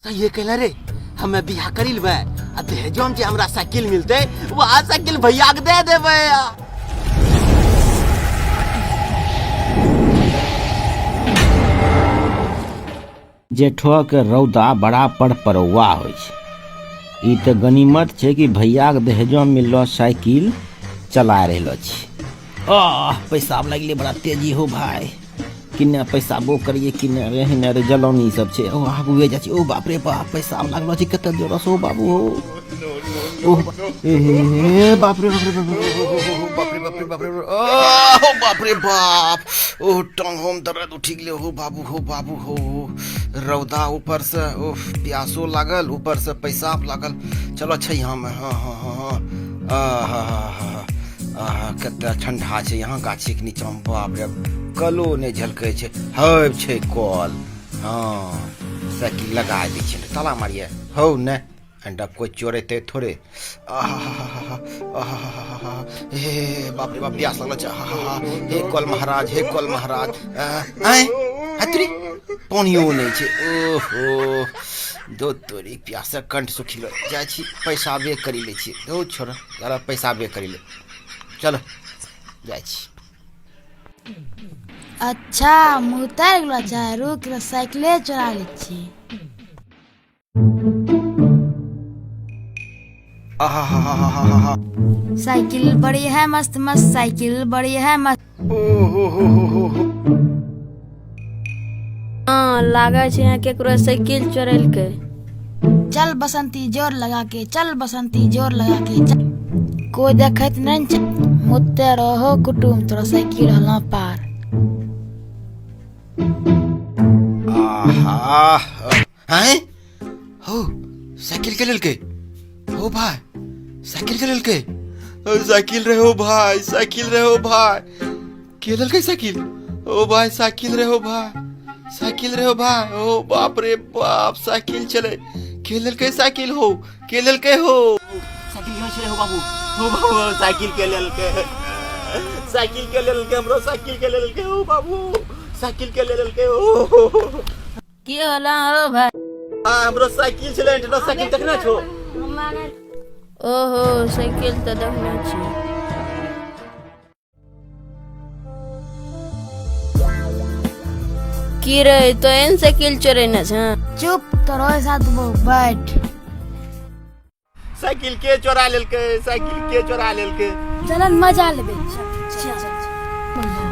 तो ये कहला रे हमें बियाह करी लेबे आ दहेजो में जे हमरा साइकिल मिलते वह साइकिल भैया के दे देबे। जेठो के रौदा बड़ा पड़परौआ होइ छै। ई त गनीमत छै कि भैया के दहेजो में मिललो साइकिल चला रहलो छी। पैसा लग ले बड़ा तेजी हो भाई, किन्ने पैसा बो करिए किन्ने रे हिने रे जलौनी सब छै। ओ आगुए जा छै। ओ बाप रे बाप पैसा लागलो छै कते जोरस। ओ बाबू ओ ए बाप रे बाप रे बाप रे बाप रे बाप रे ओ बाप रे बाप। ओ टांग हम दर्द उठी गेले। हो बाबू हो बाबू हो। रौदा ऊपर से ओ प्यासो लागल ऊपर से पैसा लागल। चलो छै यहाँ में। हाँ हाँ हाँ कते ठंडा छै यहाँ गाछी के नीचा में। बाप रे कलो नहीं झलकै छै। हब छै कल। हाँ साइकिल लगा दै छै। ताला मारिए हौ ने अंडा कोई चोरेते थोड़े। हे बाप रे बाप प्यास लगल छै। हे कल महाराज हे कल महाराज। आय हतरी पानियो नहीं छै। ओहो दो तोरी प्यास कंठ सुखी जाइ छी। पैसा बे करी ले छी। दो छोरा जरा पैसा बे करी ले। चलो जाइ छी। अच्छा मुँह उतार गेलो छै। रुक साइकिले चोरा ले छी। साइकिल बड़ी है मस्त मस्त साइकिल बड़ी है मस्त। हाँ लागे छै यहाँ केकरो साइकिल चोरेलकै। चल बसंती जोर लगा के चल बसंती जोर लगा के चल। कोई देखत नहीं छै। मुत्ते रहो कुटुम तोरा साइकिल हला पार। हैं हो साइकिल के लेलकै। हो भाई साइकिल के लेलकै। साइकिल रे हो भाई साइकिल रे हो भाई। के लेलकै साइकिल। ओ भाई साइकिल रे हो भाई साइकिल रे हो भाई। ओ बाप रे बाप साइकिल चले। के लेलकै साइकिल हो के लेलकै हो। साइकिल यहाँ छे हो बाबू। हो बाबू साइकिल के लेलकै। साइकिल के लेलकै हमरो साइकिल के लेलकै। हो बाबू साइकिल के लेलकै। ओ की होला हो भाई। हमरो साइकिल छले। इंटरनेट साइकिल देखना छो। ओहो साइकिल तो देखना छी। की रे तो एन साइकिल चोरेने छ। चुप तोरो साथ वो बैठ। साइकिल के चोरा लेलकै। साइकिल के चोरा लेलकै। चलन मजा लेबे।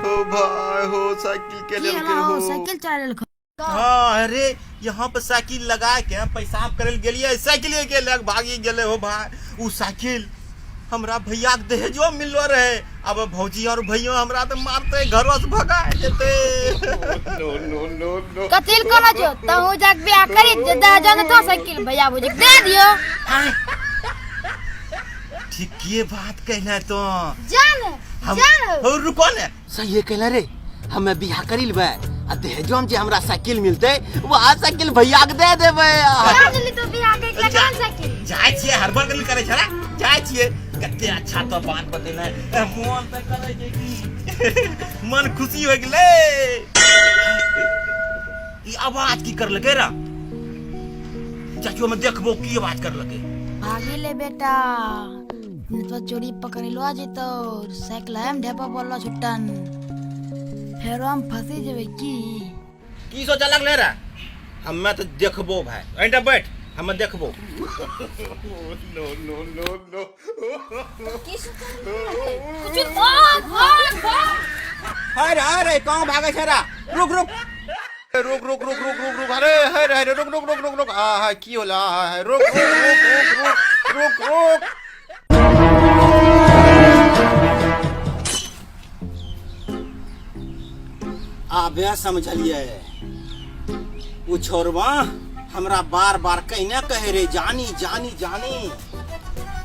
ओ भाई हो साइकिल के लेलकै हो। साइकिल चोरा लेलकै। हाँ अरे यहाँ पर साइकिल लगा के पेशाब करे गेलिए साइकिल के लग भागी गेले हो भाई। उ साइकिल हमरा भैया के दहेजो मिललो रहे। अब भौजी और भैया हमरा तो मारते घरों से भगा देते। नो नो नो नो कथिल कोना जो तहु जग बियाह करी जे दहेजो न तो साइकिल भैया भौजी दे दियो। ठीक ये बात कहना तो जान हो रुको ने सही है कहला रे हमें बियाह करी लेबे आ दहेजो में जे हमरा साइकिल मिलते वह साइकिल भैया के दे देबे। जल्दी तो बियाह के लगान साइकिल जाय छिए हरबर गली करे छरा। जाय छिए कते अच्छा तो बात बतेना मन त करे छै कि मन खुशी हो गेले। ई आवाज की कर लगे रा चाचू में देखबो की आवाज कर लगे। भागे ले बेटा तो चोरी पकड़लो आज तो साइकिल हम ढेपा बोललो छुट्टन फेर हम फंसी जेबे की सोचा लगले रा। हमें तो देखबो भाई एंटा बैठ हमें देखबो। नो नो नो नो अरे कहां भागे छरा। रुक रुक रुक रुक रुक रुक रुक रुक अरे अरे रुक रुक रुक रुक रुक हां की होला रुक रुक रुक रुक रुक। आबे समझलिए उ छोरवा हमरा बार बार कहने कहे रे जानी जानी जानी।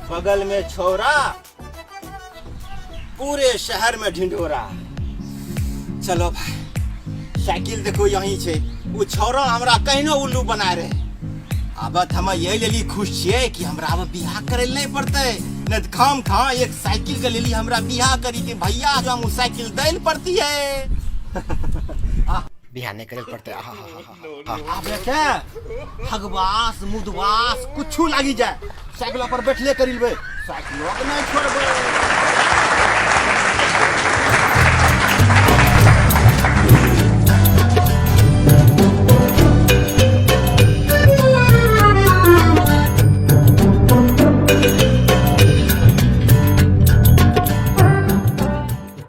बगल में छोरा पूरे शहर में ढिंढोरा। चलो भाई साइकिल देखो यहीं छे। उ छोरा हमरा कहनो उल्लू बना रहे। अब हम ये लेली खुश छिए कि हमरा अब बियाह करे नहीं पड़ते। न खाम खा एक साइकिल के लेली हमरा बियाह करी के भैया जो हम साइकिल दैल पड़ती है। बिहाने करे पड़ते अबे क्या हगवास मुदवास कुछ लागी जाए साइकिल पर बैठले करी लेबे साइकिल नहीं छोड़बे